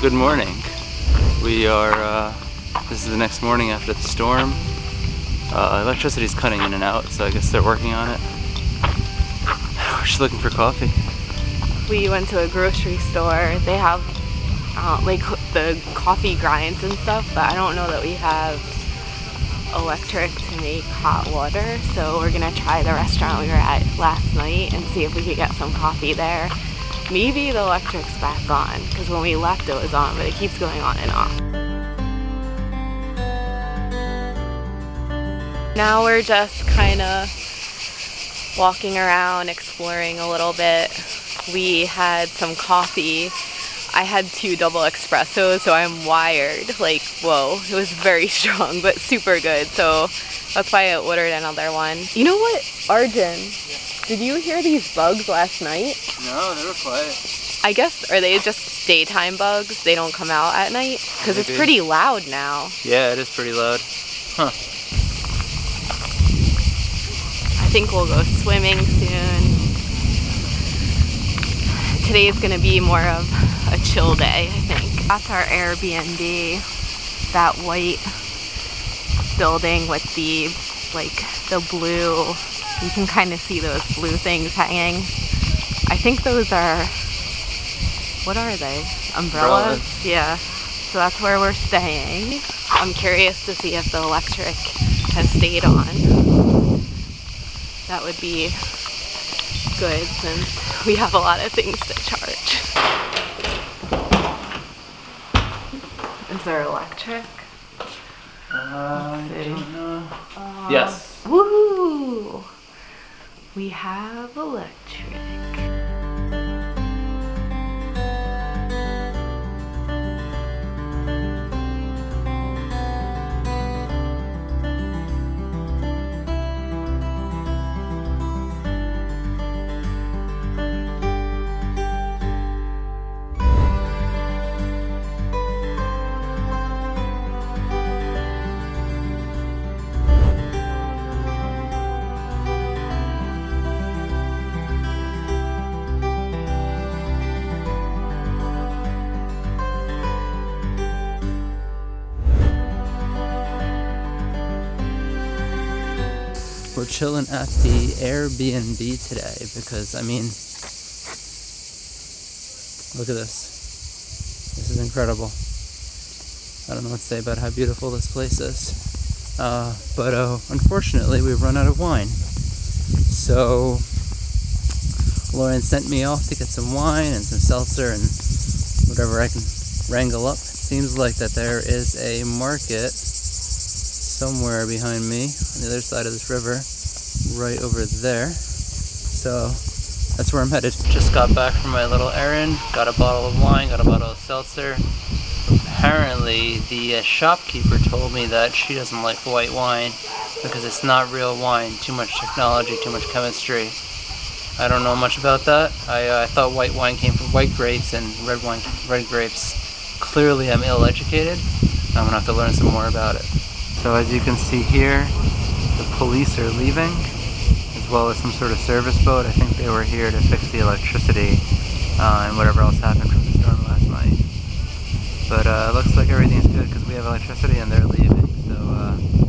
Good morning. We are, this is the next morning after the storm. Electricity's cutting in and out, so I guess they're working on it. We're just looking for coffee. We went to a grocery store. They have like the coffee grinds and stuff, but I don't know that we have electric to make hot water, so we're gonna try the restaurant we were at last night and see if we could get some coffee there. Maybe the electric's back on, because when we left it was on, but it keeps going on and off. Now we're just kind of walking around, exploring a little bit. We had some coffee. I had 2 double espressos, so I'm wired. Like, whoa, it was very strong, but super good. So that's why I ordered another one. You know what, Arjun? Did you hear these bugs last night? No, they were quiet. I guess, are they just daytime bugs? They don't come out at night? Because it's pretty loud now. Yeah, it is pretty loud. Huh. I think we'll go swimming soon. Today's gonna be more of a chill day, I think. That's our Airbnb. That white building with the, like, the blue, you can kind of see those blue things hanging. I think those are, what are they? Umbrellas? Yeah. So that's where we're staying. I'm curious to see if the electric has stayed on. That would be good since we have a lot of things to charge. Is there electric? I don't know. Yes. Woo! We have electric. We're chilling at the Airbnb today because, I mean, look at this. This is incredible. I don't know what to say about how beautiful this place is. But unfortunately, we've run out of wine. So Lauren sent me off to get some wine and some seltzer and whatever I can wrangle up. It seems like that there is a market somewhere behind me on the other side of this river, right over there. So that's where I'm headed. Just got back from my little errand, got a bottle of wine, got a bottle of seltzer. Apparently the shopkeeper told me that she doesn't like white wine because it's not real wine, too much technology, too much chemistry. I don't know much about that. I thought white wine came from white grapes and red grapes. Clearly I'm ill-educated. I'm gonna have to learn some more about it. So as you can see here, the police are leaving, as well as some sort of service boat. I think they were here to fix the electricity and whatever else happened from the storm last night. But it looks like everything's good because we have electricity and they're leaving. So